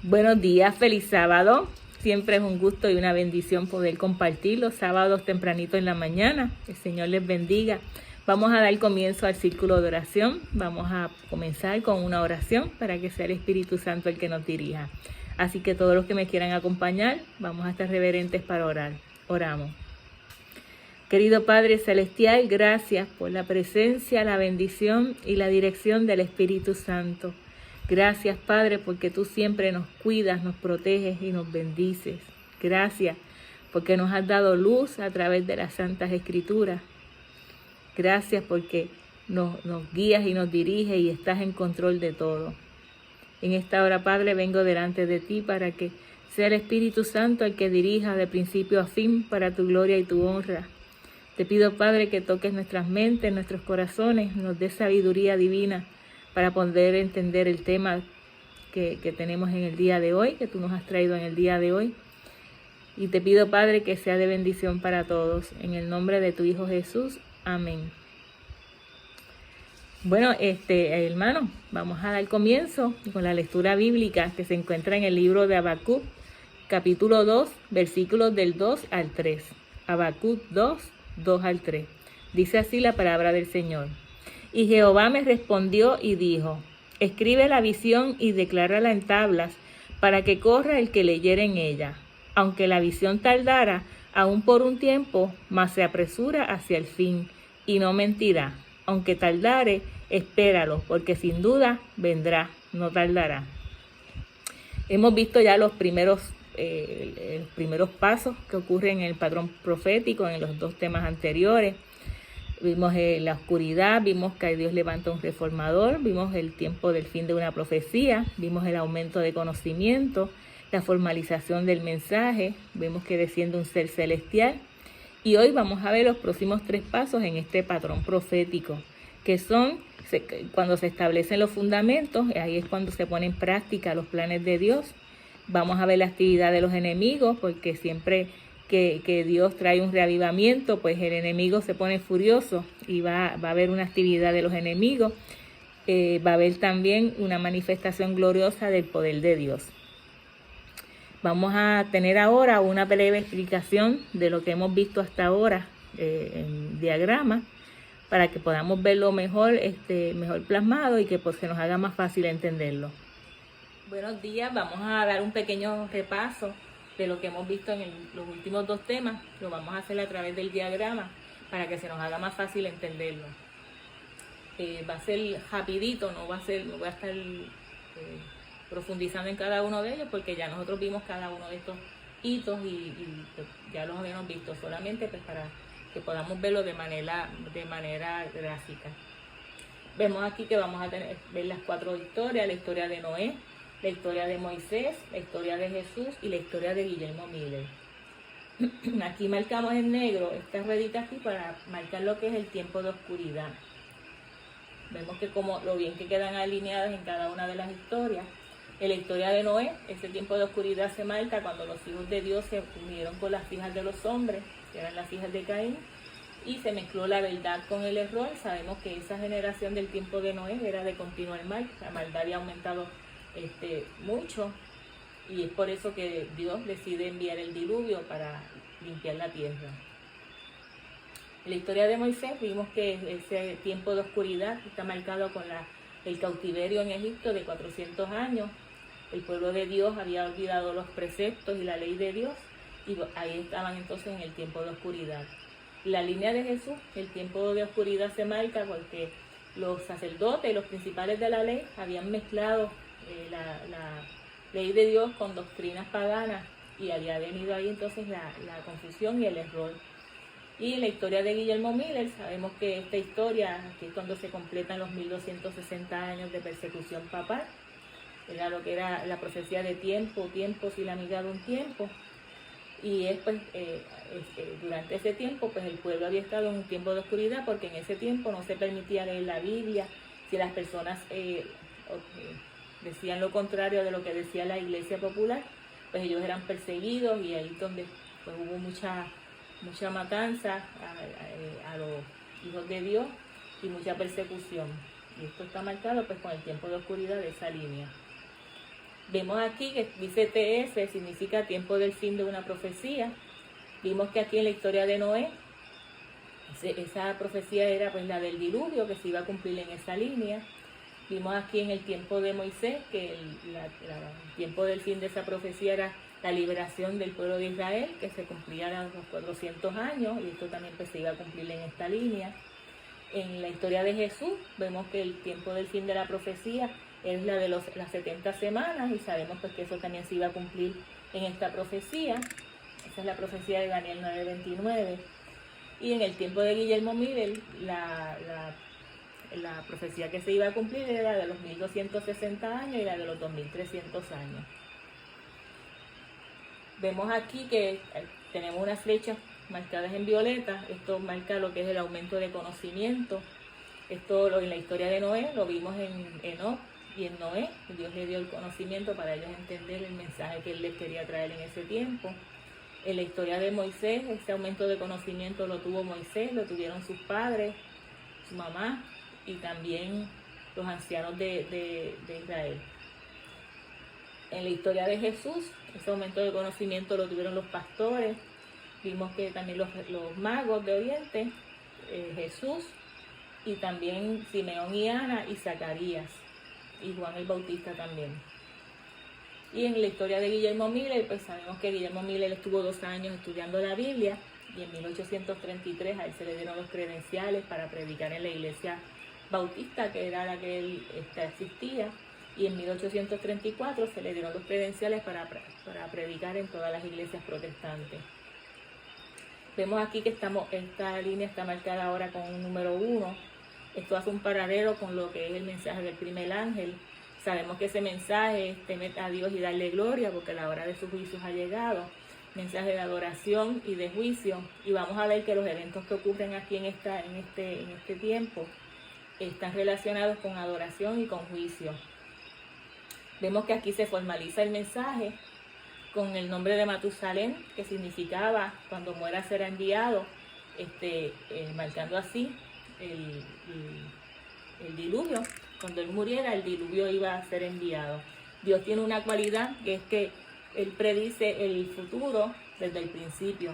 Buenos días, feliz sábado. Siempre es un gusto y una bendición poder compartir los sábados tempranito en la mañana. El Señor les bendiga. Vamos a dar comienzo al círculo de oración. Vamos a comenzar con una oración para que sea el Espíritu Santo el que nos dirija. Así que todos los que me quieran acompañar, vamos a estar reverentes para orar. Oramos. Querido Padre Celestial, gracias por la presencia, la bendición y la dirección del Espíritu Santo. Gracias, Padre, porque tú siempre nos cuidas, nos proteges y nos bendices. Gracias porque nos has dado luz a través de las Santas Escrituras. Gracias porque nos guías y nos diriges y estás en control de todo. En esta hora, Padre, vengo delante de ti para que sea el Espíritu Santo el que dirija de principio a fin para tu gloria y tu honra. Te pido, Padre, que toques nuestras mentes, nuestros corazones, nos des sabiduría divina para poder entender el tema que tenemos en el día de hoy, que tú nos has traído en el día de hoy. Y te pido, Padre, que sea de bendición para todos. En el nombre de tu Hijo Jesús. Amén. Bueno, hermano, vamos a dar comienzo con la lectura bíblica que se encuentra en el libro de Habacuc, capítulo 2, versículos del 2 al 3. Habacuc 2, 2 al 3. Dice así la palabra del Señor. Y Jehová me respondió y dijo, escribe la visión y declárala en tablas, para que corra el que leyere en ella. Aunque la visión tardara, aún por un tiempo, mas se apresura hacia el fin, y no mentirá. Aunque tardare, espéralo, porque sin duda vendrá, no tardará. Hemos visto ya los primeros pasos que ocurren en el patrón profético en los dos temas anteriores. Vimos la oscuridad, vimos que Dios levanta un reformador, vimos el tiempo del fin de una profecía, vimos el aumento de conocimiento, la formalización del mensaje, vemos que desciende un ser celestial. Y hoy vamos a ver los próximos 3 pasos en este patrón profético, que son cuando se establecen los fundamentos, ahí es cuando se ponen en práctica los planes de Dios. Vamos a ver la actividad de los enemigos, porque siempre que Dios trae un reavivamiento, pues el enemigo se pone furioso y va a haber una actividad de los enemigos. Va a haber también una manifestación gloriosa del poder de Dios. Vamos a tener ahora una breve explicación de lo que hemos visto hasta ahora en diagrama, para que podamos verlo mejor plasmado y que pues, se nos haga más fácil entenderlo. Buenos días, vamos a dar un pequeño repaso de lo que hemos visto en los últimos 2 temas. Lo vamos a hacer a través del diagrama para que se nos haga más fácil entenderlo. Va a ser rapidito, no voy a estar profundizando en cada uno de ellos, porque ya nosotros vimos cada uno de estos hitos y pues, ya los habíamos visto, solamente pues, para que podamos verlo de manera gráfica. Vemos aquí que vamos a ver las 4 historias: la historia de Noé, la historia de Moisés, la historia de Jesús y la historia de Guillermo Miller. Aquí marcamos en negro esta ruedita aquí para marcar lo que es el tiempo de oscuridad. Vemos que como lo bien que quedan alineadas en cada una de las historias. En la historia de Noé, ese tiempo de oscuridad se marca cuando los hijos de Dios se unieron con las hijas de los hombres, que eran las hijas de Caín, y se mezcló la verdad con el error. Sabemos que esa generación del tiempo de Noé era de continuo mal, la maldad había aumentado mucho, y es por eso que Dios decide enviar el diluvio para limpiar la tierra. En la historia de Moisés vimos que ese tiempo de oscuridad está marcado con el cautiverio en Egipto de 400 años. El pueblo de Dios había olvidado los preceptos y la ley de Dios, y ahí estaban entonces en el tiempo de oscuridad. La línea de Jesús, el tiempo de oscuridad se marca porque los sacerdotes, los principales de la ley, habían mezclado la ley de Dios con doctrinas paganas, y había venido ahí entonces la confusión y el error. Y en la historia de Guillermo Miller, sabemos que esta historia, aquí es cuando se completan los 1260 años de persecución papal. Era lo que era la profecía de tiempo sin la mitad de un tiempo. Y es pues, durante ese tiempo, pues el pueblo había estado en un tiempo de oscuridad, porque en ese tiempo no se permitía leer la Biblia. Si las personas decían lo contrario de lo que decía la Iglesia Popular, pues ellos eran perseguidos, y ahí donde pues, hubo mucha matanza a los hijos de Dios y mucha persecución. Y esto está marcado pues con el tiempo de oscuridad de esa línea. Vemos aquí que dice TF, significa tiempo del fin de una profecía. Vimos que aquí en la historia de Noé, esa profecía era pues la del diluvio que se iba a cumplir en esa línea. Vimos aquí en el tiempo de Moisés que el tiempo del fin de esa profecía era la liberación del pueblo de Israel, que se cumplía a los 400 años, y esto también pues se iba a cumplir en esta línea. En la historia de Jesús vemos que el tiempo del fin de la profecía es la de las 70 semanas, y sabemos pues que eso también se iba a cumplir en esta profecía. Esa es la profecía de Daniel 9:29. Y en el tiempo de Guillermo Miller, la profecía que se iba a cumplir era de los 1260 años y la de los 2300 años. Vemos aquí que tenemos unas flechas marcadas en violeta. Esto marca lo que es el aumento de conocimiento. Esto en la historia de Noé lo vimos en Enoc y en Noé. Dios le dio el conocimiento para ellos entender el mensaje que Él les quería traer en ese tiempo. En la historia de Moisés, ese aumento de conocimiento lo tuvo Moisés, lo tuvieron sus padres, su mamá y también los ancianos de Israel. En la historia de Jesús, ese aumento de conocimiento lo tuvieron los pastores. Vimos que también los magos de Oriente, Jesús, y también Simeón y Ana y Zacarías, y Juan el Bautista también. Y en la historia de Guillermo Miller, pues sabemos que Guillermo Miller estuvo 2 años estudiando la Biblia, y en 1833 a él se le dieron los credenciales para predicar en la iglesia bautista, que era la que él asistía, y en 1834 se le dieron los credenciales para predicar en todas las iglesias protestantes. Vemos aquí que esta línea está marcada ahora con un número 1. Esto hace un paralelo con lo que es el mensaje del primer ángel. Sabemos que ese mensaje es temer a Dios y darle gloria, porque la hora de sus juicios ha llegado. Mensaje de adoración y de juicio. Y vamos a ver que los eventos que ocurren aquí en este tiempo están relacionados con adoración y con juicio. Vemos que aquí se formaliza el mensaje con el nombre de Matusalén, que significaba cuando muera será enviado, marcando así el diluvio. Cuando él muriera, el diluvio iba a ser enviado. Dios tiene una cualidad, que es que Él predice el futuro desde el principio.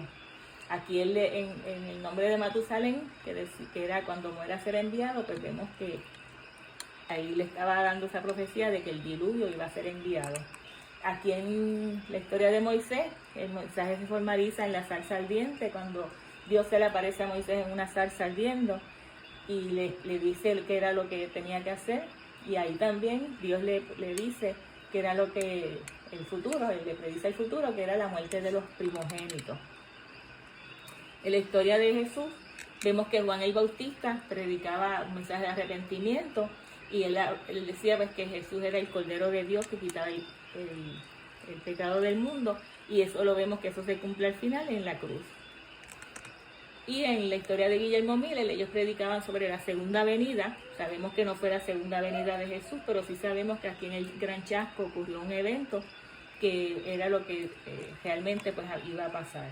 Aquí en el nombre de Matusalén, que era cuando muera será enviado, pues vemos que ahí le estaba dando esa profecía de que el diluvio iba a ser enviado. Aquí en la historia de Moisés, el mensaje se formaliza en la zarza ardiente, cuando Dios se le aparece a Moisés en una zarza ardiendo y le dice qué era lo que tenía que hacer, y ahí también Dios le dice que era lo que el futuro, él le predice el futuro, que era la muerte de los primogénitos. En la historia de Jesús vemos que Juan el Bautista predicaba un mensaje de arrepentimiento, y él decía pues que Jesús era el Cordero de Dios que quitaba el pecado del mundo, y eso lo vemos que eso se cumple al final en la cruz. Y en la historia de Guillermo Miller, ellos predicaban sobre la segunda venida. Sabemos que no fue la segunda venida de Jesús, pero sí sabemos que aquí en el Gran Chasco ocurrió un evento que era lo que realmente pues iba a pasar.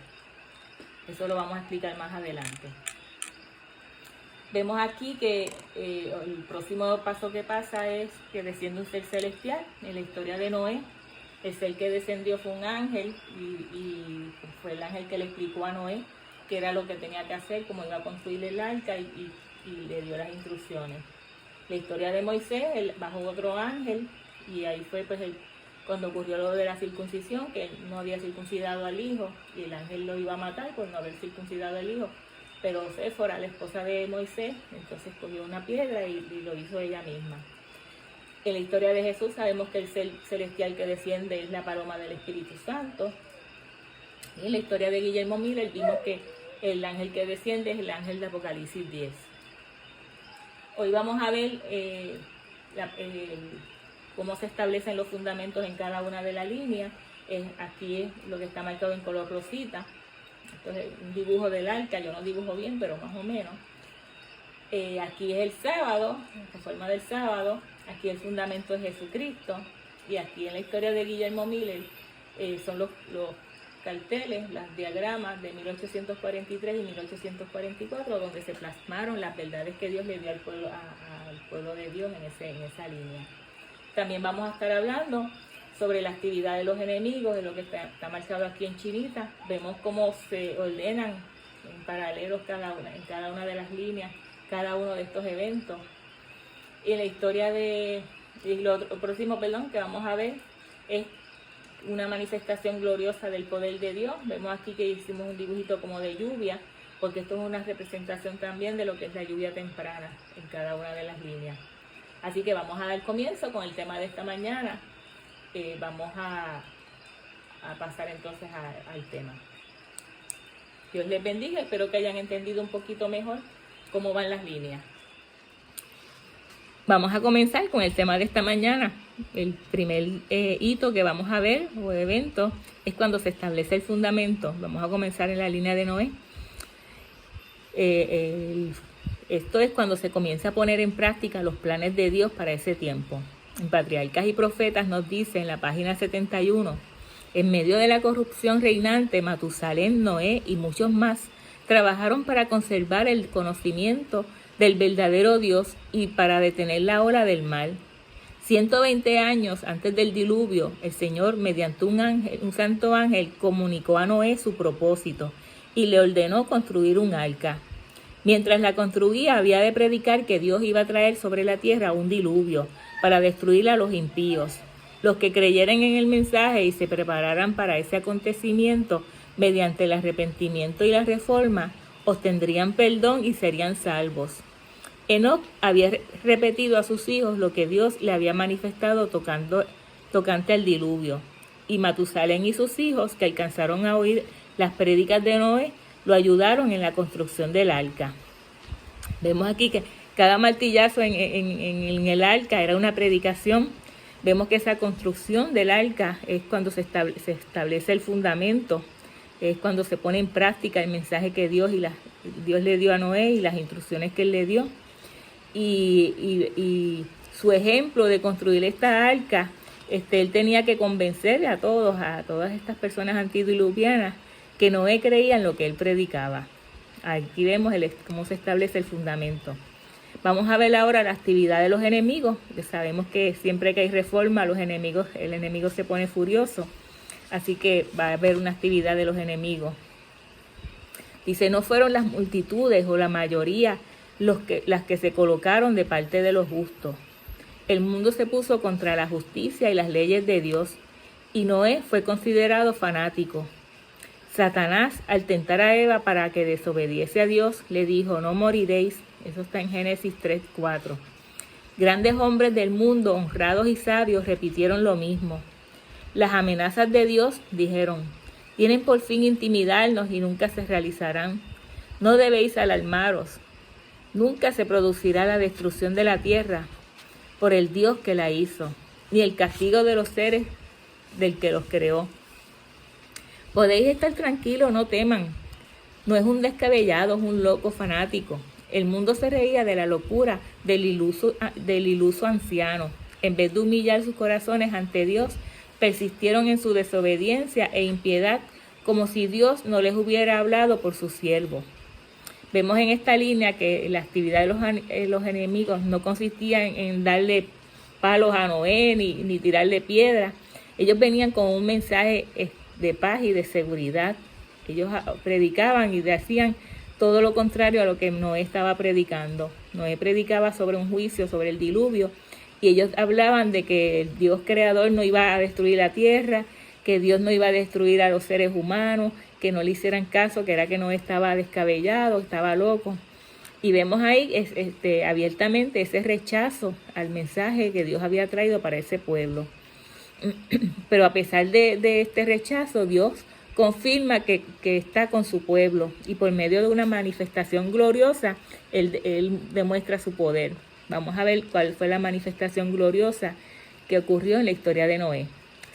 Eso lo vamos a explicar más adelante. Vemos aquí que el próximo paso que pasa es que desciende un ser celestial. En la historia de Noé, el ser que descendió fue un ángel, y fue el ángel que le explicó a Noé qué era lo que tenía que hacer, cómo iba a construir el arca, y le dio las instrucciones. La historia de Moisés, él bajó otro ángel, y ahí fue pues cuando ocurrió lo de la circuncisión, que él no había circuncidado al hijo, y el ángel lo iba a matar por no haber circuncidado al hijo. Pero Séfora, la esposa de Moisés, entonces cogió una piedra y lo hizo ella misma. En la historia de Jesús sabemos que el ser celestial que desciende es la paloma del Espíritu Santo. Y en la historia de Guillermo Miller vimos que el ángel que desciende es el ángel de Apocalipsis 10. Hoy vamos a ver cómo se establecen los fundamentos en cada una de las líneas. Aquí es lo que está marcado en color rosita. Entonces, un dibujo del arca, yo no dibujo bien, pero más o menos. Aquí es el sábado, la forma del sábado. Aquí el fundamento es Jesucristo. Y aquí en la historia de Guillermo Miller son los carteles, los diagramas de 1843 y 1844, donde se plasmaron las verdades que Dios le dio al pueblo de Dios en esa línea. También vamos a estar hablando sobre la actividad de los enemigos, de lo que está marcado aquí en chinita. Vemos cómo se ordenan en paralelos en cada una de las líneas, cada uno de estos eventos. Y la historia lo próximo que vamos a ver es una manifestación gloriosa del poder de Dios. Vemos aquí que hicimos un dibujito como de lluvia, porque esto es una representación también de lo que es la lluvia temprana en cada una de las líneas. Así que vamos a dar comienzo con el tema de esta mañana. Vamos a pasar entonces al tema. Dios les bendiga, espero que hayan entendido un poquito mejor cómo van las líneas. Vamos a comenzar con el tema de esta mañana. El primer hito que vamos a ver, o evento, es cuando se establece el fundamento. Vamos a comenzar en la línea de Noé. Esto es cuando se comienza a poner en práctica los planes de Dios para ese tiempo. En Patriarcas y Profetas nos dice en la página 71, en medio de la corrupción reinante, Matusalén, Noé y muchos más trabajaron para conservar el conocimiento del verdadero Dios y para detener la ola del mal. 120 años antes del diluvio, el Señor, mediante un santo ángel, comunicó a Noé su propósito y le ordenó construir un arca. Mientras la construía, había de predicar que Dios iba a traer sobre la tierra un diluvio para destruir a los impíos. Los que creyeran en el mensaje y se prepararan para ese acontecimiento mediante el arrepentimiento y la reforma, obtendrían perdón y serían salvos. Enoc había repetido a sus hijos lo que Dios le había manifestado tocante al diluvio. Y Matusalén y sus hijos, que alcanzaron a oír las prédicas de Noé, lo ayudaron en la construcción del arca. Vemos aquí que cada martillazo en el arca era una predicación. Vemos que esa construcción del arca es cuando se establece el fundamento, es cuando se pone en práctica el mensaje que Dios le dio a Noé y las instrucciones que él le dio. Y su ejemplo de construir esta arca, él tenía que convencer a todas estas personas antediluvianas que Noé creía en lo que él predicaba. Aquí vemos cómo se establece el fundamento. Vamos a ver ahora la actividad de los enemigos. Sabemos que siempre que hay reforma, el enemigo se pone furioso. Así que va a haber una actividad de los enemigos. Dice, no fueron las multitudes o la mayoría las que se colocaron de parte de los justos. El mundo se puso contra la justicia y las leyes de Dios, y Noé fue considerado fanático. Satanás, al tentar a Eva para que desobediese a Dios, le dijo, no moriréis. Eso está en Génesis 3:4. Grandes hombres del mundo, honrados y sabios, repitieron lo mismo. Las amenazas de Dios, dijeron, tienen por fin intimidarnos y nunca se realizarán. No debéis alarmaros. Nunca se producirá la destrucción de la tierra por el Dios que la hizo, ni el castigo de los seres del que los creó. Podéis estar tranquilos, no teman. No es un descabellado, es un loco fanático. El mundo se reía de la locura del iluso anciano. En vez de humillar sus corazones ante Dios, persistieron en su desobediencia e impiedad, como si Dios no les hubiera hablado por su siervo. Vemos en esta línea que la actividad de los enemigos no consistía en darle palos a Noé ni tirarle piedras. Ellos venían con un mensaje de paz y de seguridad. Ellos predicaban y hacían todo lo contrario a lo que Noé estaba predicando. Noé predicaba sobre un juicio, sobre el diluvio, y ellos hablaban de que el Dios creador no iba a destruir la tierra, que Dios no iba a destruir a los seres humanos, que no le hicieran caso, que era que Noé estaba descabellado, estaba loco. Y vemos ahí abiertamente ese rechazo al mensaje que Dios había traído para ese pueblo. Pero a pesar de este rechazo, Dios confirma que está con su pueblo, y por medio de una manifestación gloriosa, Él demuestra su poder. Vamos a ver cuál fue la manifestación gloriosa que ocurrió en la historia de Noé.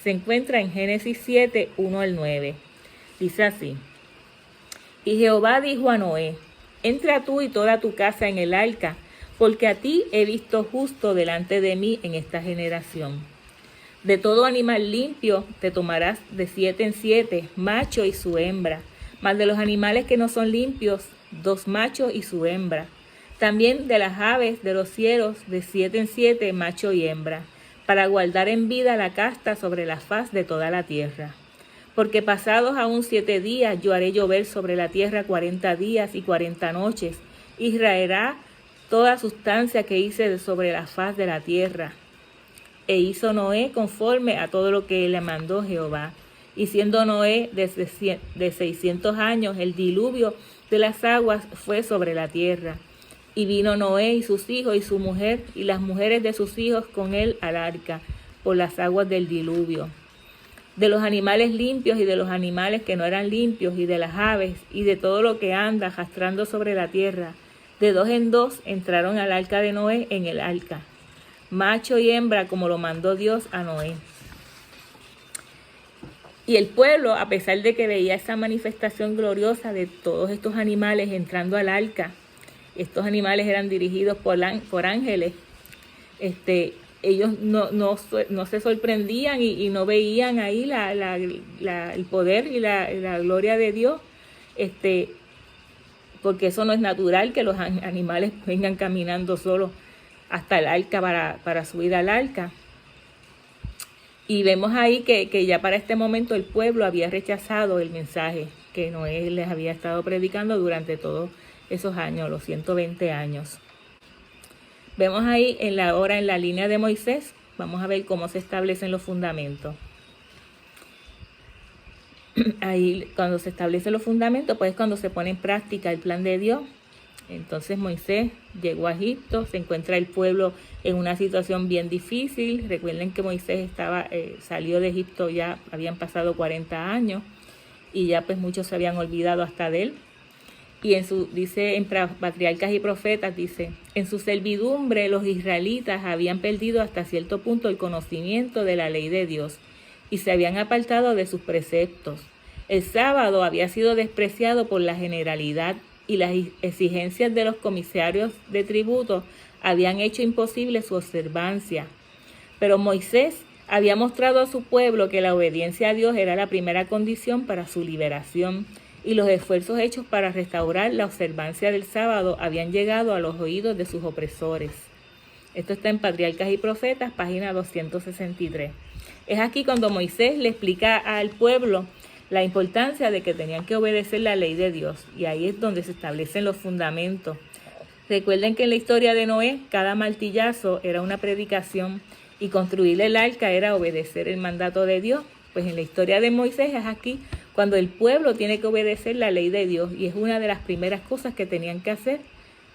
Se encuentra en Génesis 7, 1-9. Dice así: Y Jehová dijo a Noé, entra tú y toda tu casa en el arca, porque a ti he visto justo delante de mí en esta generación. De todo animal limpio te tomarás de 7 en 7, macho y su hembra, mas de los animales que no son limpios, 2 machos y su hembra. También de las aves de los cielos, de 7 en 7, macho y hembra. para guardar en vida la casta sobre la faz de toda la tierra. Porque pasados aún 7 días yo haré llover sobre la tierra 40 días y 40 noches, y raerá toda sustancia que hice sobre la faz de la tierra. E hizo Noé conforme a todo lo que le mandó Jehová. Y siendo Noé de 600 años, el diluvio de las aguas fue sobre la tierra. Y vino Noé y sus hijos y su mujer y las mujeres de sus hijos con él al arca por las aguas del diluvio. De los animales limpios y de los animales que no eran limpios y de las aves y de todo lo que anda arrastrando sobre la tierra, de 2 en 2 entraron al arca de Noé en el arca, macho y hembra como lo mandó Dios a Noé. Y el pueblo, a pesar de que veía esa manifestación gloriosa de todos estos animales entrando al arca, estos animales eran dirigidos por ángeles, ellos no se sorprendían y no veían ahí el poder y la gloria de Dios, porque eso no es natural que los animales vengan caminando solos hasta el arca para subir al arca. Y vemos ahí que ya para este momento el pueblo había rechazado el mensaje que Noé les había estado predicando durante todos esos años, los 120 años. Vemos ahí en la línea de Moisés, vamos a ver cómo se establecen los fundamentos. Ahí cuando se establecen los fundamentos, pues es cuando se pone en práctica el plan de Dios. Entonces Moisés llegó a Egipto, se encuentra el pueblo en una situación bien difícil. Recuerden que Moisés salió de Egipto, ya habían pasado 40 años y ya pues muchos se habían olvidado hasta de él. Y dice en Patriarcas y Profetas, dice, en su servidumbre los israelitas habían perdido hasta cierto punto el conocimiento de la ley de Dios y se habían apartado de sus preceptos. El sábado había sido despreciado por la generalidad y las exigencias de los comisarios de tributo habían hecho imposible su observancia. Pero Moisés había mostrado a su pueblo que la obediencia a Dios era la primera condición para su liberación, y los esfuerzos hechos para restaurar la observancia del sábado habían llegado a los oídos de sus opresores. Esto está en Patriarcas y Profetas, página 263. Es aquí cuando Moisés le explica al pueblo la importancia de que tenían que obedecer la ley de Dios, y ahí es donde se establecen los fundamentos. Recuerden que en la historia de Noé, cada martillazo era una predicación, y construir el arca era obedecer el mandato de Dios. Pues en la historia de Moisés es aquí cuando el pueblo tiene que obedecer la ley de Dios, y es una de las primeras cosas que tenían que hacer,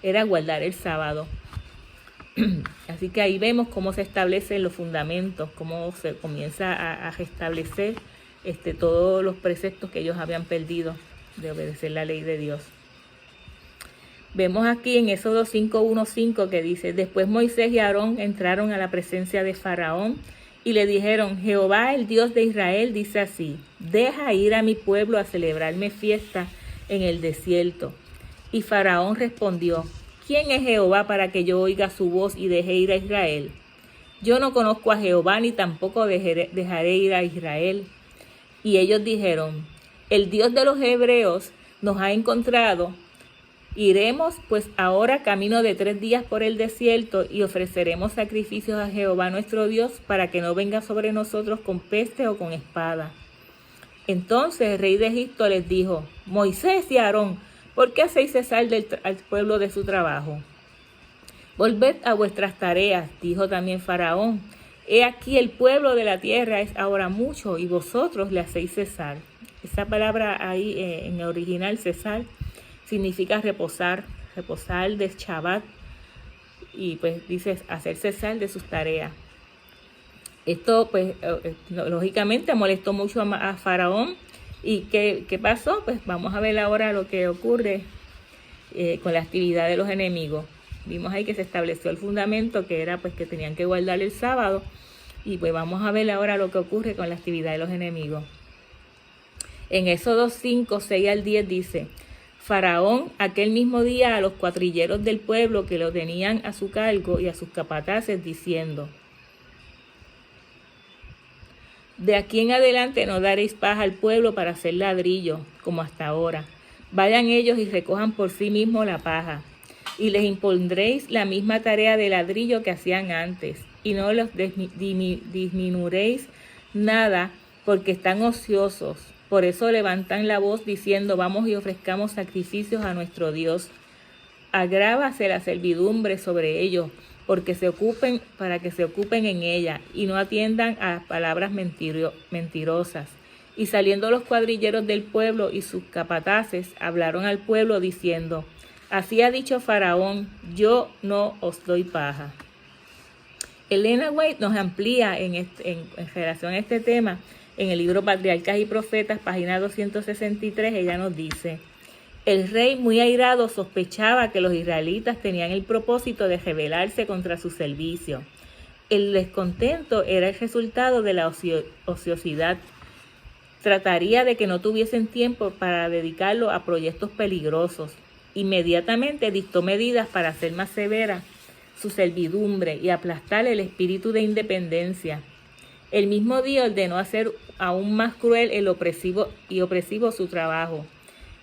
era guardar el sábado. Así que ahí vemos cómo se establecen los fundamentos, cómo se comienza a restablecer todos los preceptos que ellos habían perdido de obedecer la ley de Dios. Vemos aquí en Éxodo 5:1-5 que dice, después Moisés y Aarón entraron a la presencia de Faraón y le dijeron, Jehová, el Dios de Israel, dice así, deja ir a mi pueblo a celebrarme fiesta en el desierto. Y Faraón respondió, ¿quién es Jehová para que yo oiga su voz y deje ir a Israel? Yo no conozco a Jehová ni tampoco dejaré ir a Israel. Y ellos dijeron, el Dios de los hebreos nos ha encontrado. Iremos pues ahora camino de 3 días por el desierto y ofreceremos sacrificios a Jehová nuestro Dios para que no venga sobre nosotros con peste o con espada. Entonces el rey de Egipto les dijo, Moisés y Aarón, ¿por qué hacéis cesar al pueblo de su trabajo? Volved a vuestras tareas, dijo también Faraón. He aquí el pueblo de la tierra es ahora mucho y vosotros le hacéis cesar. Esa palabra ahí en el original, cesar, significa reposar de Shabbat, y pues dice hacer cesar de sus tareas. Esto pues lógicamente molestó mucho a Faraón. ¿Y qué pasó? Pues vamos a ver ahora lo que ocurre con la actividad de los enemigos. Vimos ahí que se estableció el fundamento que era pues que tenían que guardar el sábado, y pues vamos a ver ahora lo que ocurre con la actividad de los enemigos. En Éxodo 5:6-10 dice, Faraón aquel mismo día a los cuatrilleros del pueblo que lo tenían a su cargo y a sus capataces diciendo, de aquí en adelante no daréis paja al pueblo para hacer ladrillo, como hasta ahora. Vayan ellos y recojan por sí mismos la paja, y les impondréis la misma tarea de ladrillo que hacían antes, y no los disminuiréis nada, porque están ociosos. Por eso levantan la voz diciendo, vamos y ofrezcamos sacrificios a nuestro Dios. Agrávase la servidumbre sobre ellos, para que se ocupen en ella, y no atiendan a palabras mentirosas. Y saliendo los cuadrilleros del pueblo y sus capataces, hablaron al pueblo diciendo, así ha dicho Faraón, yo no os doy paja. Elena White nos amplía en relación a este tema en el libro Patriarcas y Profetas, página 263. Ella nos dice, el rey muy airado sospechaba que los israelitas tenían el propósito de rebelarse contra su servicio. El descontento era el resultado de la ociosidad. Trataría de que no tuviesen tiempo para dedicarlo a proyectos peligrosos. Inmediatamente dictó medidas para hacer más severa su servidumbre y aplastar el espíritu de independencia. El mismo día ordenó hacer aún más cruel y opresivo su trabajo.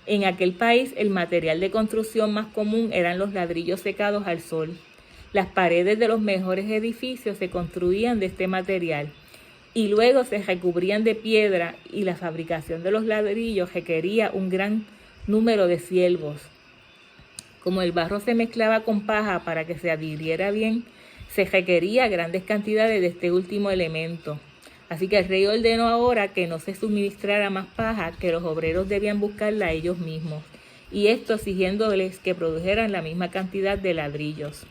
En aquel país el material de construcción más común eran los ladrillos secados al sol. Las paredes de los mejores edificios se construían de este material y luego se recubrían de piedra, y la fabricación de los ladrillos requería un gran número de siervos. Como el barro se mezclaba con paja para que se adhiriera bien, se requería grandes cantidades de este último elemento. Así que el rey ordenó ahora que no se suministrara más paja, que los obreros debían buscarla ellos mismos, y esto exigiéndoles que produjeran la misma cantidad de ladrillos.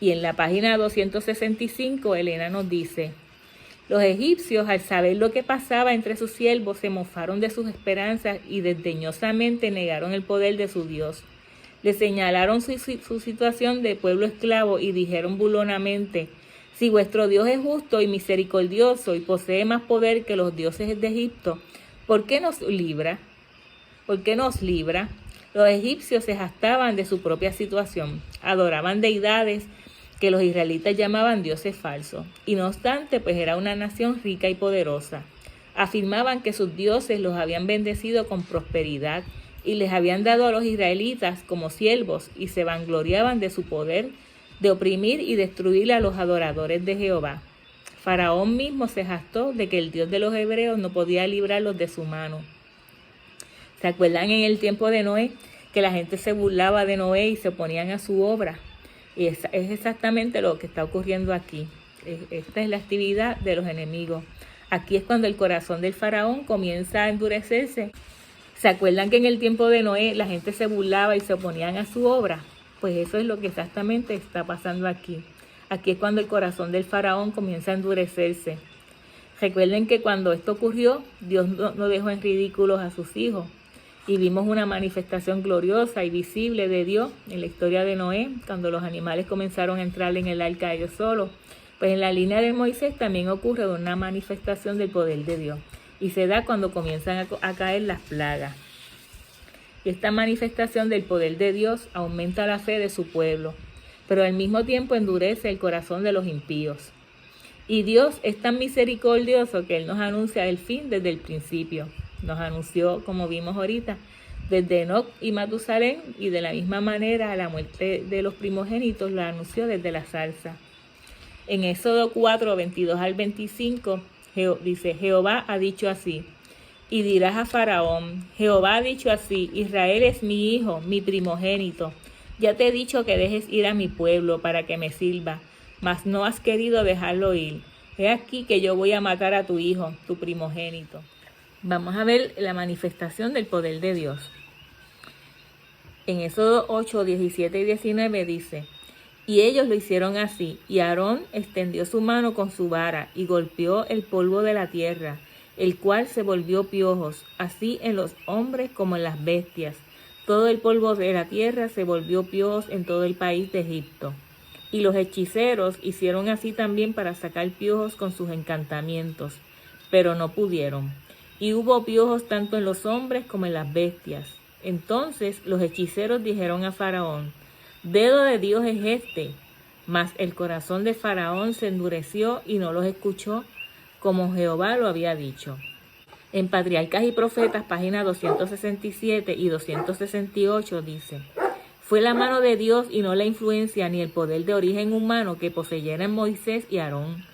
Y en la página 265, Elena nos dice, los egipcios, al saber lo que pasaba entre sus siervos, se mofaron de sus esperanzas y desdeñosamente negaron el poder de su Dios. Le señalaron su situación de pueblo esclavo y dijeron burlonamente, si vuestro Dios es justo y misericordioso y posee más poder que los dioses de Egipto, ¿por qué nos libra? Los egipcios se jactaban de su propia situación, adoraban deidades que los israelitas llamaban dioses falsos, y no obstante, pues era una nación rica y poderosa. Afirmaban que sus dioses los habían bendecido con prosperidad y les habían dado a los israelitas como siervos, y se vangloriaban de su poder de oprimir y destruir a los adoradores de Jehová. Faraón mismo se jactó de que el Dios de los hebreos no podía librarlos de su mano. ¿Se acuerdan en el tiempo de Noé que la gente se burlaba de Noé y se oponían a su obra? Y es exactamente lo que está ocurriendo aquí. Esta es la actividad de los enemigos. Aquí es cuando el corazón del faraón comienza a endurecerse. ¿Se acuerdan que en el tiempo de Noé la gente se burlaba y se oponían a su obra? Pues eso es lo que exactamente está pasando aquí. Aquí es cuando el corazón del faraón comienza a endurecerse. Recuerden que cuando esto ocurrió, Dios no dejó en ridículos a sus hijos. Y vimos una manifestación gloriosa y visible de Dios en la historia de Noé, cuando los animales comenzaron a entrar en el arca ellos solos. Pues en la línea de Moisés también ocurre una manifestación del poder de Dios. Y se da cuando comienzan a caer las plagas. Y esta manifestación del poder de Dios aumenta la fe de su pueblo, pero al mismo tiempo endurece el corazón de los impíos. Y Dios es tan misericordioso que Él nos anuncia el fin desde el principio. Nos anunció, como vimos ahorita, desde Enoc y Matusalén, y de la misma manera la muerte de los primogénitos la anunció desde la zarza. En Éxodo 4, 22 al 25, dice, Jehová ha dicho así, y dirás a Faraón, Jehová ha dicho así, Israel es mi hijo, mi primogénito. Ya te he dicho que dejes ir a mi pueblo para que me sirva, mas no has querido dejarlo ir. He aquí que yo voy a matar a tu hijo, tu primogénito. Vamos a ver la manifestación del poder de Dios. En Éxodo 8, 17 y 19 dice, y ellos lo hicieron así, y Aarón extendió su mano con su vara y golpeó el polvo de la tierra, el cual se volvió piojos, así en los hombres como en las bestias. Todo el polvo de la tierra se volvió piojos en todo el país de Egipto. Y los hechiceros hicieron así también para sacar piojos con sus encantamientos, pero no pudieron. Y hubo piojos tanto en los hombres como en las bestias. Entonces los hechiceros dijeron a Faraón, dedo de Dios es este. Mas el corazón de Faraón se endureció y no los escuchó, como Jehová lo había dicho. En Patriarcas y Profetas, páginas 267 y 268 dice, Fue la mano de Dios y no la influencia ni el poder de origen humano que poseyeran Moisés y Aarón,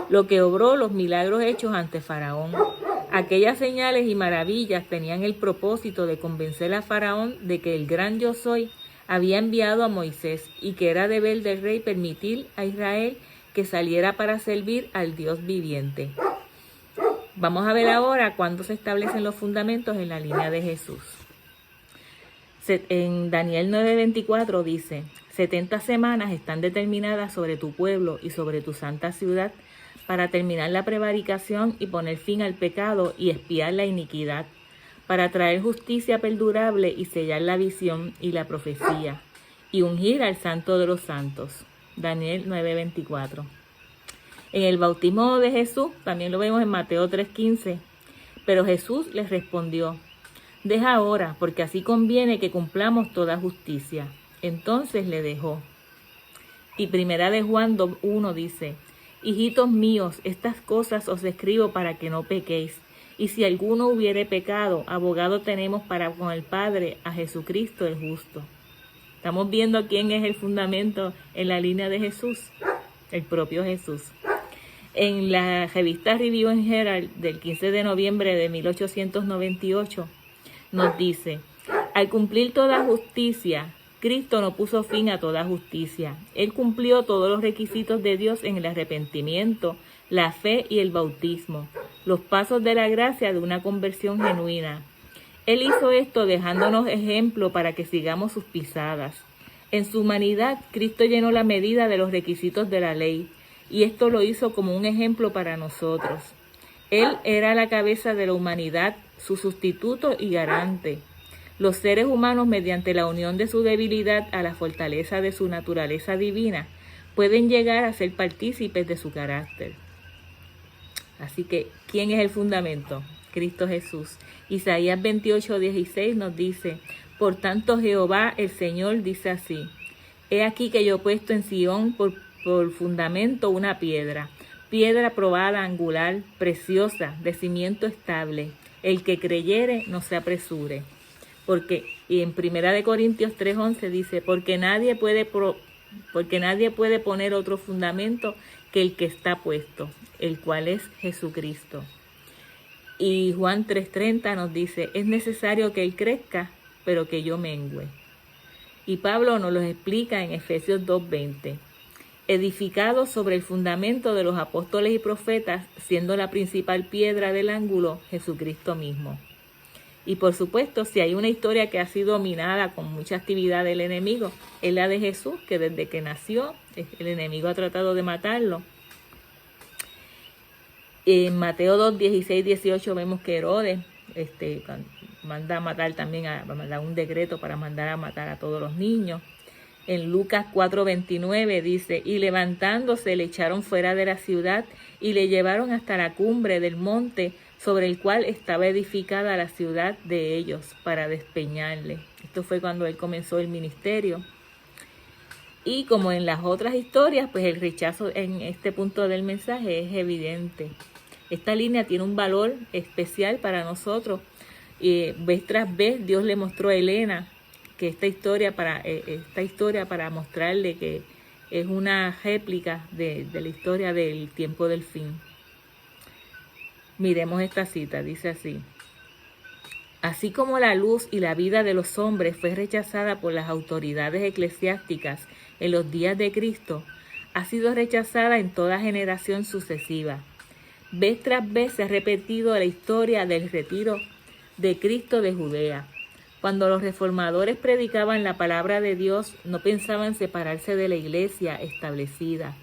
lo que obró los milagros hechos ante Faraón. Aquellas señales y maravillas tenían el propósito de convencer a Faraón de que el gran Yo Soy había enviado a Moisés y que era deber del rey permitir a Israel que saliera para servir al Dios viviente. Vamos a ver ahora cuándo se establecen los fundamentos en la línea de Jesús. En Daniel 9:24 dice: 70 semanas están determinadas sobre tu pueblo y sobre tu santa ciudad para terminar la prevaricación y poner fin al pecado y expiar la iniquidad, para traer justicia perdurable y sellar la visión y la profecía, y ungir al santo de los santos. Daniel 9:24. En el bautismo de Jesús, también lo vemos en Mateo 3:15, pero Jesús les respondió: deja ahora, porque así conviene que cumplamos toda justicia. Entonces le dejó. Y primera de Juan 2:1 dice: hijitos míos, estas cosas os escribo para que no pequéis. Y si alguno hubiere pecado, abogado tenemos para con el Padre, a Jesucristo el justo. Estamos viendo quién es el fundamento en la línea de Jesús, el propio Jesús. En la revista Review and Herald del 15 de noviembre de 1898 nos dice: al cumplir toda justicia, Cristo no puso fin a toda justicia. Él cumplió todos los requisitos de Dios en el arrepentimiento, la fe y el bautismo, los pasos de la gracia de una conversión genuina. Él hizo esto dejándonos ejemplo para que sigamos sus pisadas. En su humanidad, Cristo llenó la medida de los requisitos de la ley, y esto lo hizo como un ejemplo para nosotros. Él era la cabeza de la humanidad, su sustituto y garante. Los seres humanos, mediante la unión de su debilidad a la fortaleza de su naturaleza divina, pueden llegar a ser partícipes de su carácter. Así que, ¿quién es el fundamento? Cristo Jesús. Isaías 28:16 nos dice: por tanto Jehová el Señor dice así: he aquí que yo he puesto en Sión por fundamento una piedra probada, angular, preciosa, de cimiento estable. El que creyere no se apresure. Y en 1 Corintios 3:11 dice: porque nadie puede poner otro fundamento que el que está puesto, el cual es Jesucristo. Y Juan 3:30 nos dice: es necesario que Él crezca, pero que yo mengüe. Y Pablo nos lo explica en Efesios 2:20. Edificado sobre el fundamento de los apóstoles y profetas, siendo la principal piedra del ángulo Jesucristo mismo. Y por supuesto, si hay una historia que ha sido minada con mucha actividad del enemigo, es la de Jesús, que desde que nació, el enemigo ha tratado de matarlo. En Mateo 2:16-18 vemos que Herodes manda a matar también, manda un decreto para mandar a matar a todos los niños. En Lucas 4:29 dice: y levantándose le echaron fuera de la ciudad y le llevaron hasta la cumbre del monte sobre el cual estaba edificada la ciudad de ellos, para despeñarle. Esto fue cuando él comenzó el ministerio. Y como en las otras historias, pues el rechazo en este punto del mensaje es evidente. Esta línea tiene un valor especial para nosotros. Vez tras vez Dios le mostró a Elena que esta historia para mostrarle que es una réplica de la historia del tiempo del fin. Miremos esta cita, dice así: así como la luz y la vida de los hombres fue rechazada por las autoridades eclesiásticas en los días de Cristo, ha sido rechazada en toda generación sucesiva. Vez tras vez se ha repetido la historia del retiro de Cristo de Judea. Cuando los reformadores predicaban la palabra de Dios, no pensaban separarse de la iglesia establecida,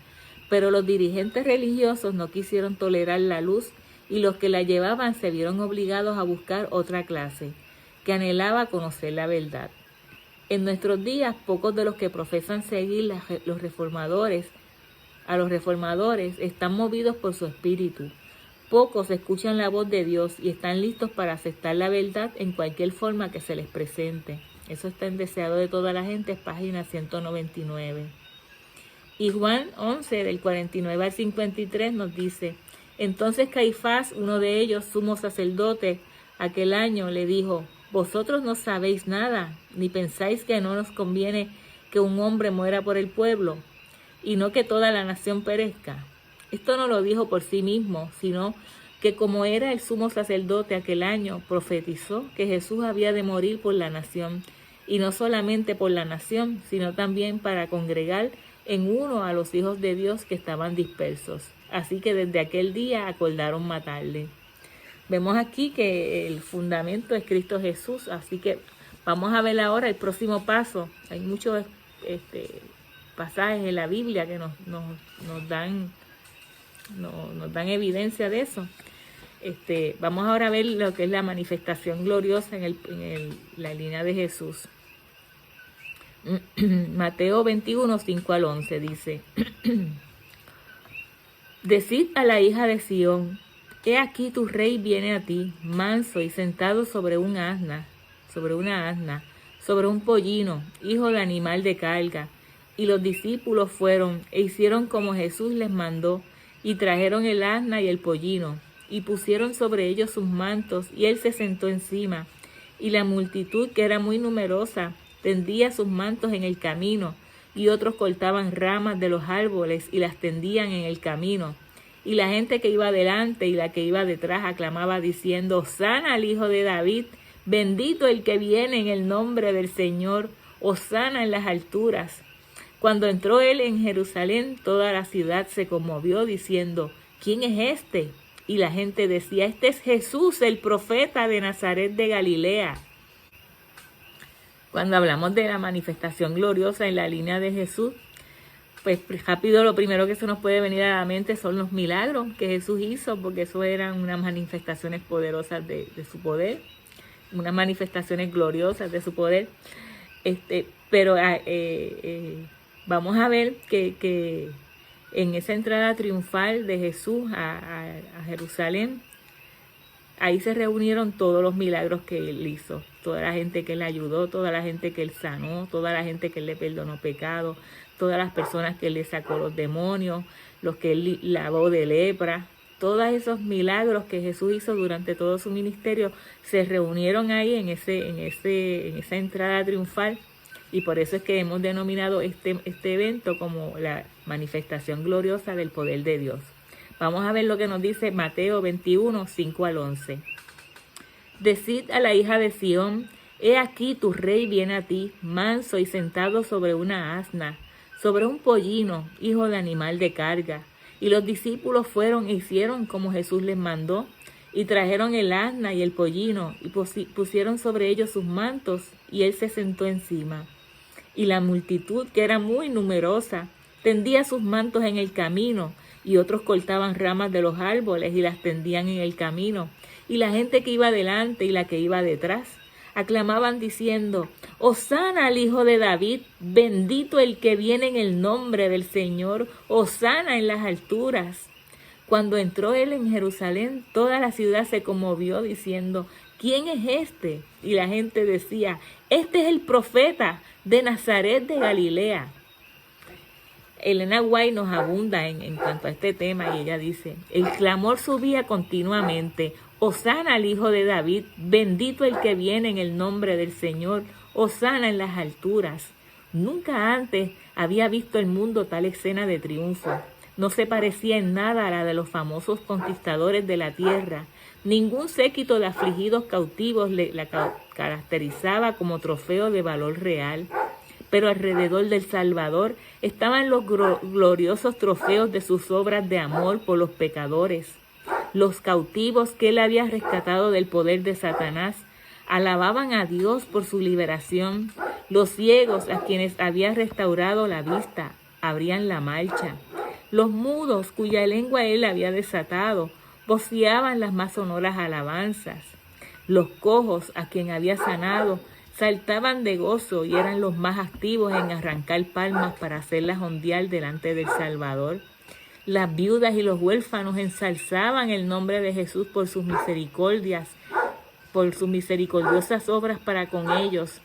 pero los dirigentes religiosos no quisieron tolerar la luz y los que la llevaban se vieron obligados a buscar otra clase, que anhelaba conocer la verdad. En nuestros días, pocos de los que profesan seguir a los reformadores están movidos por su espíritu. Pocos escuchan la voz de Dios y están listos para aceptar la verdad en cualquier forma que se les presente. Eso está en Deseado de toda la gente, página 199. Y Juan 11, del 49 al 53, nos dice: entonces Caifás, uno de ellos, sumo sacerdote, aquel año le dijo: Vosotros no sabéis nada, ni pensáis que no nos conviene que un hombre muera por el pueblo, y no que toda la nación perezca. Esto no lo dijo por sí mismo, sino que como era el sumo sacerdote aquel año, profetizó que Jesús había de morir por la nación, y no solamente por la nación, sino también para congregar en uno a los hijos de Dios que estaban dispersos. Así que desde aquel día acordaron matarle. Vemos aquí que el fundamento es Cristo Jesús, así que vamos a ver ahora el próximo paso. Hay muchos pasajes en la Biblia que nos dan evidencia de eso. Vamos ahora a ver lo que es la manifestación gloriosa en la línea de Jesús. Mateo 21, 5 al 11 dice: Decid a la hija de Sión, he aquí tu rey viene a ti, manso y sentado sobre una asna, sobre un pollino, hijo de animal de carga. Y los discípulos fueron e hicieron como Jesús les mandó, y trajeron el asna y el pollino, y pusieron sobre ellos sus mantos, y él se sentó encima. Y la multitud, que era muy numerosa, tendía sus mantos en el camino, y otros cortaban ramas de los árboles y las tendían en el camino. Y la gente que iba delante y la que iba detrás aclamaba diciendo: Hosana al Hijo de David, bendito el que viene en el nombre del Señor, Hosana en las alturas. Cuando entró él en Jerusalén, toda la ciudad se conmovió diciendo: ¿Quién es este? Y la gente decía: Este es Jesús, el profeta de Nazaret de Galilea. Cuando hablamos de la manifestación gloriosa en la línea de Jesús, pues rápido lo primero que se nos puede venir a la mente son los milagros que Jesús hizo, porque eso eran unas manifestaciones poderosas de su poder, unas manifestaciones gloriosas de su poder. Pero vamos a ver que en esa entrada triunfal de Jesús a Jerusalén, ahí se reunieron todos los milagros que él hizo, toda la gente que él ayudó, toda la gente que él sanó, toda la gente que él le perdonó pecados, todas las personas que él le sacó los demonios, los que él lavó de lepra. Todos esos milagros que Jesús hizo durante todo su ministerio se reunieron ahí en esa entrada triunfal, y por eso es que hemos denominado este evento como la manifestación gloriosa del poder de Dios. Vamos a ver lo que nos dice Mateo 21, 5 al 11. Decid a la hija de Sión, he aquí tu rey viene a ti, manso y sentado sobre una asna, sobre un pollino, hijo de animal de carga. Y los discípulos fueron e hicieron como Jesús les mandó, y trajeron el asna y el pollino, y pusieron sobre ellos sus mantos, y él se sentó encima. Y la multitud, que era muy numerosa, tendía sus mantos en el camino, y otros cortaban ramas de los árboles y las tendían en el camino. Y la gente que iba delante y la que iba detrás aclamaban diciendo: Hosana al Hijo de David, bendito el que viene en el nombre del Señor, Hosana en las alturas. Cuando entró él en Jerusalén, toda la ciudad se conmovió diciendo: ¿Quién es este? Y la gente decía: Este es el profeta de Nazaret de Galilea. Elena White nos abunda en cuanto a este tema, y ella dice: el clamor subía continuamente: Hosana al Hijo de David, bendito el que viene en el nombre del Señor, Hosana en las alturas. Nunca antes había visto el mundo tal escena de triunfo. No se parecía en nada a la de los famosos conquistadores de la tierra. Ningún séquito de afligidos cautivos la caracterizaba como trofeo de valor real. Pero alrededor del Salvador estaban los gloriosos trofeos de sus obras de amor por los pecadores. Los cautivos que él había rescatado del poder de Satanás alababan a Dios por su liberación. Los ciegos, a quienes había restaurado la vista, abrían la marcha. Los mudos, cuya lengua él había desatado, voceaban las más sonoras alabanzas. Los cojos, a quien había sanado, saltaban de gozo y eran los más activos en arrancar palmas para hacerlas ondear delante del Salvador. Las viudas y los huérfanos ensalzaban el nombre de Jesús por sus misericordias, por sus misericordiosas obras para con ellos.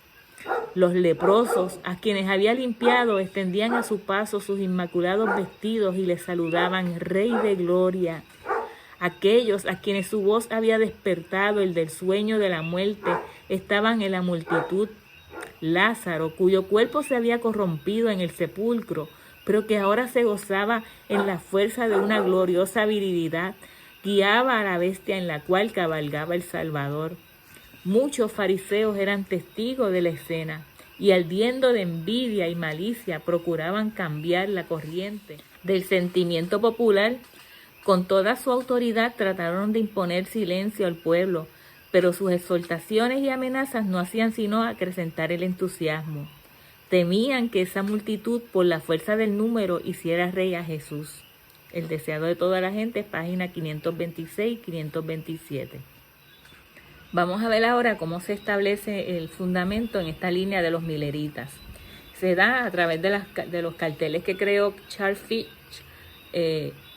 Los leprosos, a quienes había limpiado, extendían a su paso sus inmaculados vestidos y les saludaban: Rey de gloria. Aquellos a quienes su voz había despertado el del sueño de la muerte estaban en la multitud. Lázaro, cuyo cuerpo se había corrompido en el sepulcro, pero que ahora se gozaba en la fuerza de una gloriosa virilidad, guiaba a la bestia en la cual cabalgaba el Salvador. Muchos fariseos eran testigos de la escena y, ardiendo de envidia y malicia, procuraban cambiar la corriente del sentimiento popular. Con toda su autoridad trataron de imponer silencio al pueblo, pero sus exhortaciones y amenazas no hacían sino acrecentar el entusiasmo. Temían que esa multitud, por la fuerza del número, hiciera rey a Jesús. El deseado de toda la gente, página 526 y 527. Vamos a ver ahora cómo se establece el fundamento en esta línea de los mileritas. Se da a través de los carteles que creó Charles Fitch,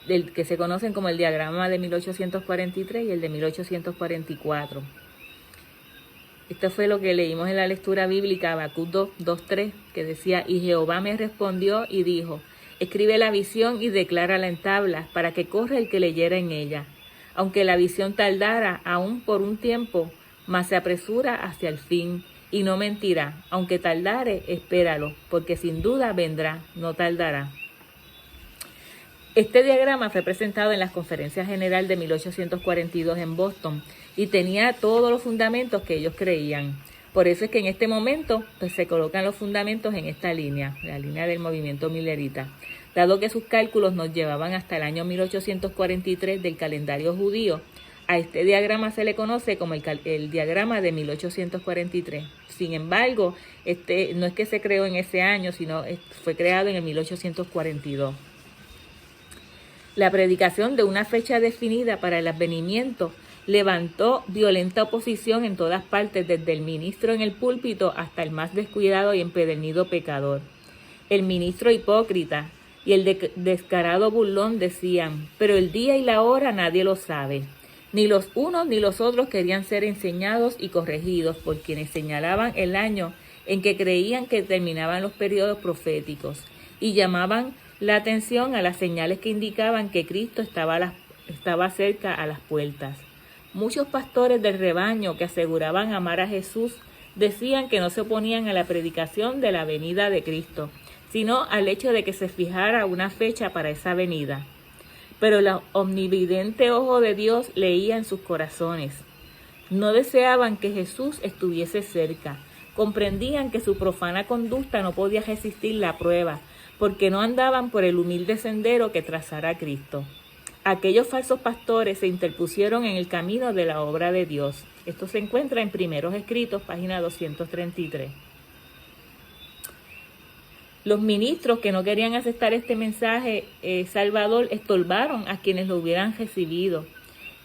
del que se conocen como el diagrama de 1843 y el de 1844. Esto fue lo que leímos en la lectura bíblica, Habacuc 2:3, que decía: y Jehová me respondió y dijo, escribe la visión y declárala en tablas, para que corra el que leyera en ella. Aunque la visión tardara aún por un tiempo, mas se apresura hacia el fin, y no mentirá. Aunque tardare, espéralo, porque sin duda vendrá, no tardará. Este diagrama fue presentado en las Conferencias General de 1842 en Boston y tenía todos los fundamentos que ellos creían. Por eso es que en este momento pues, se colocan los fundamentos en esta línea, la línea del movimiento milerita. Dado que sus cálculos nos llevaban hasta el año 1843 del calendario judío, a este diagrama se le conoce como el diagrama de 1843. Sin embargo, no es que se creó en ese año, sino fue creado en el 1842. La predicación de una fecha definida para el advenimiento levantó violenta oposición en todas partes, desde el ministro en el púlpito hasta el más descuidado y empedernido pecador. El ministro hipócrita y el descarado burlón decían: pero el día y la hora nadie lo sabe. Ni los unos ni los otros querían ser enseñados y corregidos por quienes señalaban el año en que creían que terminaban los periodos proféticos y llamaban la atención a las señales que indicaban que Cristo estaba cerca a las puertas. Muchos pastores del rebaño que aseguraban amar a Jesús decían que no se oponían a la predicación de la venida de Cristo, sino al hecho de que se fijara una fecha para esa venida. Pero el omnividente ojo de Dios leía en sus corazones. No deseaban que Jesús estuviese cerca. Comprendían que su profana conducta no podía resistir la prueba, porque no andaban por el humilde sendero que trazara Cristo. Aquellos falsos pastores se interpusieron en el camino de la obra de Dios. Esto se encuentra en Primeros Escritos, página 233. Los ministros que no querían aceptar este mensaje salvador estorbaron a quienes lo hubieran recibido.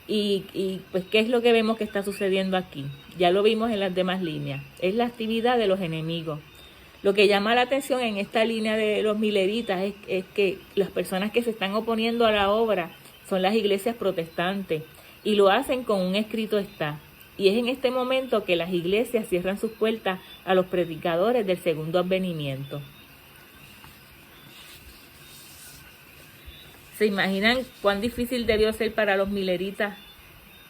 Y pues, ¿qué es lo que vemos que está sucediendo aquí? Ya lo vimos en las demás líneas. Es la actividad de los enemigos. Lo que llama la atención en esta línea de los mileritas es que las personas que se están oponiendo a la obra son las iglesias protestantes y lo hacen con un escrito está. Y es en este momento que las iglesias cierran sus puertas a los predicadores del segundo advenimiento. ¿Se imaginan cuán difícil debió ser para los mileritas,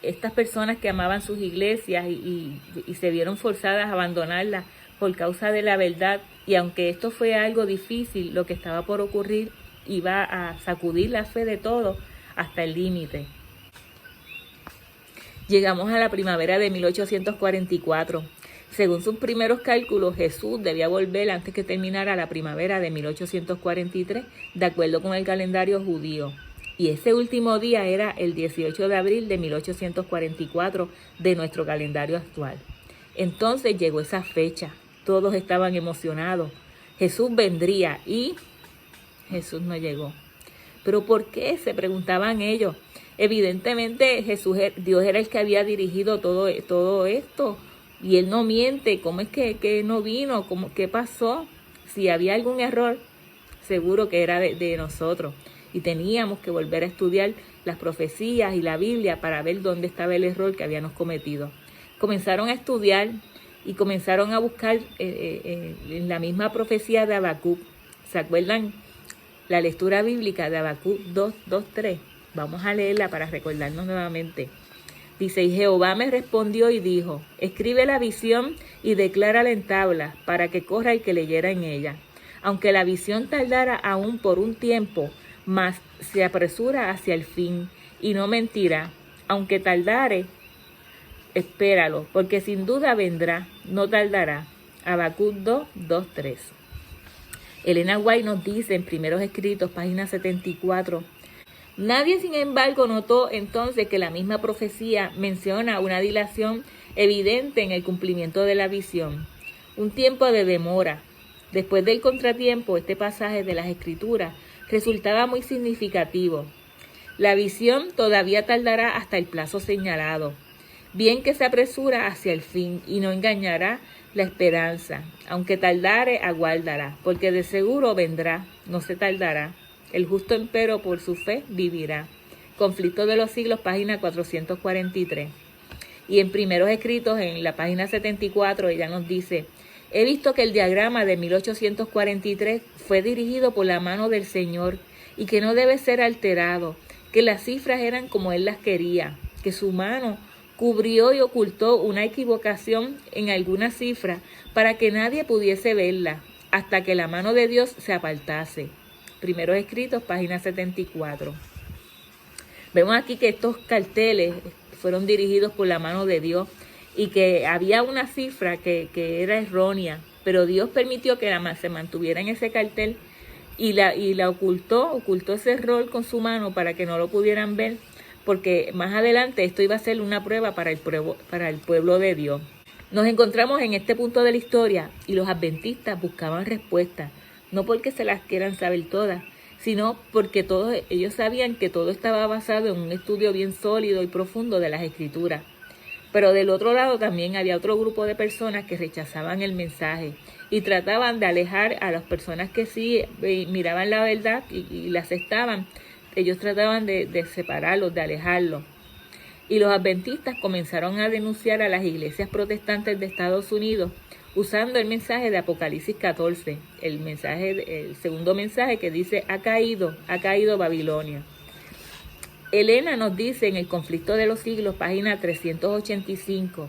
estas personas que amaban sus iglesias y se vieron forzadas a abandonarlas por causa de la verdad? Y aunque esto fue algo difícil, lo que estaba por ocurrir iba a sacudir la fe de todos hasta el límite. Llegamos a la primavera de 1844. Según sus primeros cálculos, Jesús debía volver antes que terminara la primavera de 1843, de acuerdo con el calendario judío. Y ese último día era el 18 de abril de 1844 de nuestro calendario actual. Entonces llegó esa fecha. Todos estaban emocionados. Jesús vendría y Jesús no llegó. ¿Pero por qué?, se preguntaban ellos. Evidentemente Dios era el que había dirigido todo esto. Y Él no miente. ¿Cómo es que no vino? ¿Qué pasó? Si había algún error, seguro que era de nosotros. Y teníamos que volver a estudiar las profecías y la Biblia para ver dónde estaba el error que habíamos cometido. Comenzaron a estudiar y comenzaron a buscar en la misma profecía de Habacuc. ¿Se acuerdan? La lectura bíblica de Habacuc 2:3. Vamos a leerla para recordarnos nuevamente. Dice, y Jehová me respondió y dijo, escribe la visión y declárala en tablas, para que corra el que leyera en ella. Aunque la visión tardara aún por un tiempo, mas se apresura hacia el fin, y no mentirá. Aunque tardare, espéralo, porque sin duda vendrá, no tardará. Habacuc 2, 2, 3. Elena White nos dice en Primeros Escritos, página 74, nadie, sin embargo, notó entonces que la misma profecía menciona una dilación evidente en el cumplimiento de la visión, un tiempo de demora. Después del contratiempo, este pasaje de las Escrituras resultaba muy significativo. La visión todavía tardará hasta el plazo señalado, bien que se apresura hacia el fin y no engañará la esperanza. Aunque tardare, aguardará, porque de seguro vendrá, no se tardará. El justo empero por su fe vivirá. Conflicto de los siglos, página 443. Y en Primeros Escritos, en la página 74, ella nos dice, he visto que el diagrama de 1843 fue dirigido por la mano del Señor y que no debe ser alterado, que las cifras eran como Él las quería, que su mano cubrió y ocultó una equivocación en alguna cifra para que nadie pudiese verla, hasta que la mano de Dios se apartase. Primeros Escritos, página 74. Vemos aquí que estos carteles fueron dirigidos por la mano de Dios y que había una cifra que era errónea, pero Dios permitió que se mantuviera en ese cartel y la ocultó ese error con su mano para que no lo pudieran ver, porque más adelante esto iba a ser una prueba para el pueblo de Dios. Nos encontramos en este punto de la historia y los adventistas buscaban respuestas, no porque se las quieran saber todas, sino porque todos ellos sabían que todo estaba basado en un estudio bien sólido y profundo de las Escrituras. Pero del otro lado también había otro grupo de personas que rechazaban el mensaje y trataban de alejar a las personas que sí miraban la verdad y la aceptaban. Ellos trataban de separarlos, de alejarlos. Y los adventistas comenzaron a denunciar a las iglesias protestantes de Estados Unidos usando el mensaje de Apocalipsis 14, el segundo mensaje que dice, ha caído Babilonia. Elena nos dice en el Conflicto de los Siglos, página 385,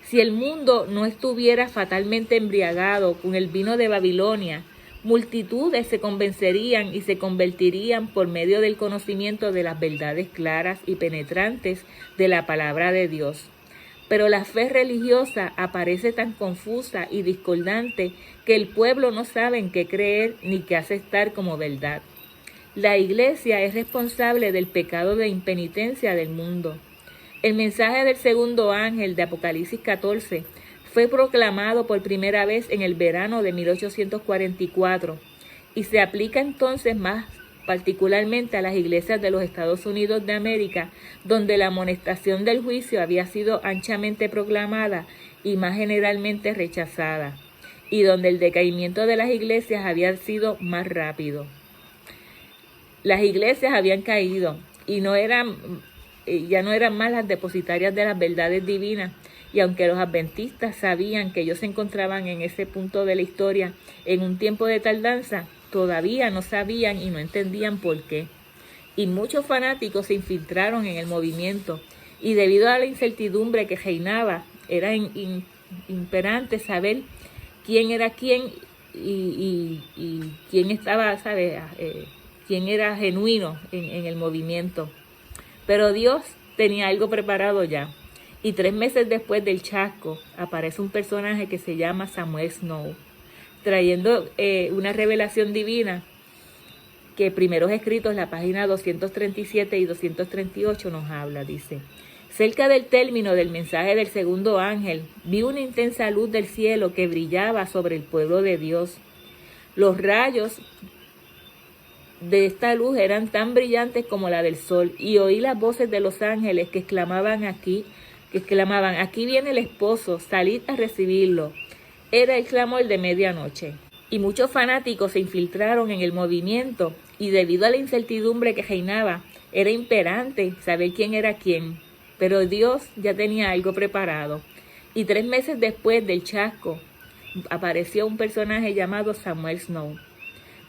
si el mundo no estuviera fatalmente embriagado con el vino de Babilonia, multitudes se convencerían y se convertirían por medio del conocimiento de las verdades claras y penetrantes de la palabra de Dios. Pero la fe religiosa aparece tan confusa y discordante que el pueblo no sabe en qué creer ni qué aceptar como verdad. La iglesia es responsable del pecado de impenitencia del mundo. El mensaje del segundo ángel de Apocalipsis 14 fue proclamado por primera vez en el verano de 1844 y se aplica entonces más particularmente a las iglesias de los Estados Unidos de América, donde la amonestación del juicio había sido anchamente proclamada y más generalmente rechazada, y donde el decaimiento de las iglesias había sido más rápido. Las iglesias habían caído y ya no eran más las depositarias de las verdades divinas, y aunque los adventistas sabían que ellos se encontraban en ese punto de la historia en un tiempo de tardanza, todavía no sabían y no entendían por qué. Y muchos fanáticos se infiltraron en el movimiento, y debido a la incertidumbre que reinaba, era imperante saber quién era quién y quién estaba, quién era genuino en el movimiento. Pero Dios tenía algo preparado ya. Y 3 meses después del chasco, aparece un personaje que se llama Samuel Snow, trayendo una revelación divina que Primeros Escritos, la página 237 y 238 nos habla. Dice, cerca del término del mensaje del segundo ángel, vi una intensa luz del cielo que brillaba sobre el pueblo de Dios. Los rayos de esta luz eran tan brillantes como la del sol, y oí las voces de los ángeles que exclamaban, aquí viene el esposo, salid a recibirlo. Era el clamor de medianoche. Y muchos fanáticos se infiltraron en el movimiento, y debido a la incertidumbre que reinaba, era imperante saber quién era quién. Pero Dios ya tenía algo preparado. Y 3 meses después del chasco, apareció un personaje llamado Samuel Snow,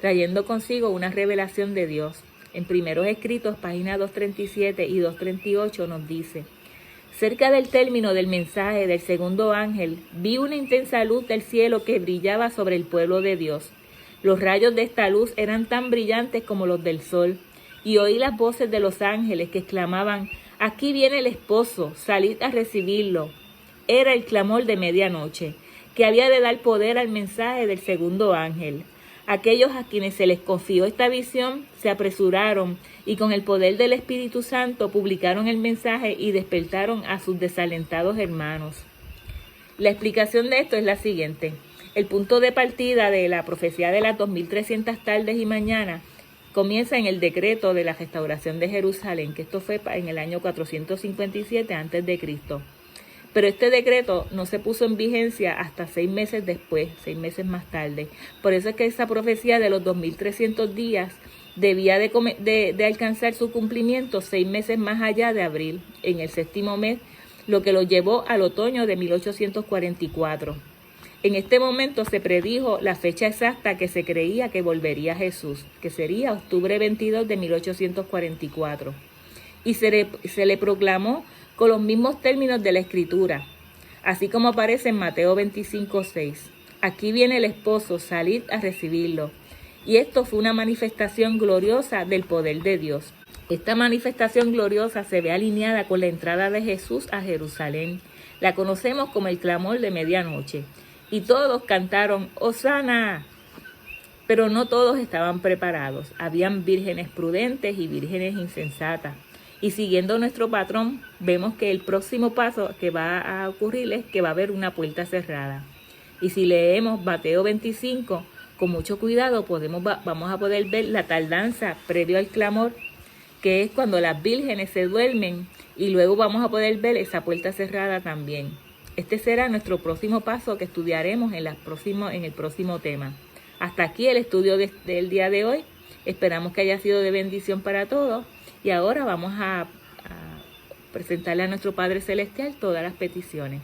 trayendo consigo una revelación de Dios. En Primeros Escritos, páginas 237 y 238 nos dice: cerca del término del mensaje del segundo ángel, vi una intensa luz del cielo que brillaba sobre el pueblo de Dios. Los rayos de esta luz eran tan brillantes como los del sol, y oí las voces de los ángeles que exclamaban: aquí viene el esposo, salid a recibirlo. Era el clamor de medianoche, que había de dar poder al mensaje del segundo ángel. Aquellos a quienes se les confió esta visión se apresuraron y con el poder del Espíritu Santo publicaron el mensaje y despertaron a sus desalentados hermanos. La explicación de esto es la siguiente. El punto de partida de la profecía de las 2300 tardes y mañanas comienza en el decreto de la restauración de Jerusalén, que esto fue en el año 457 a.C. Pero este decreto no se puso en vigencia hasta 6 meses después, 6 meses más tarde. Por eso es que esa profecía de los 2300 días debía de alcanzar su cumplimiento 6 meses más allá de abril, en el 7º mes, lo que lo llevó al otoño de 1844. En este momento se predijo la fecha exacta que se creía que volvería Jesús, que sería octubre 22 de 1844. Y se le proclamó con los mismos términos de la Escritura, así como aparece en Mateo 25:6. Aquí viene el esposo, salid a recibirlo. Y esto fue una manifestación gloriosa del poder de Dios. Esta manifestación gloriosa se ve alineada con la entrada de Jesús a Jerusalén. La conocemos como el clamor de medianoche. Y todos cantaron Hosana. Pero no todos estaban preparados. Habían vírgenes prudentes y vírgenes insensatas. Y siguiendo nuestro patrón, vemos que el próximo paso que va a ocurrir es que va a haber una puerta cerrada. Y si leemos Mateo 25, con mucho cuidado vamos a poder ver la tardanza previo al clamor, que es cuando las vírgenes se duermen, y luego vamos a poder ver esa puerta cerrada también. Este será nuestro próximo paso que estudiaremos en el próximo tema. Hasta aquí el estudio del día de hoy. Esperamos que haya sido de bendición para todos. Y ahora vamos a presentarle a nuestro Padre Celestial todas las peticiones.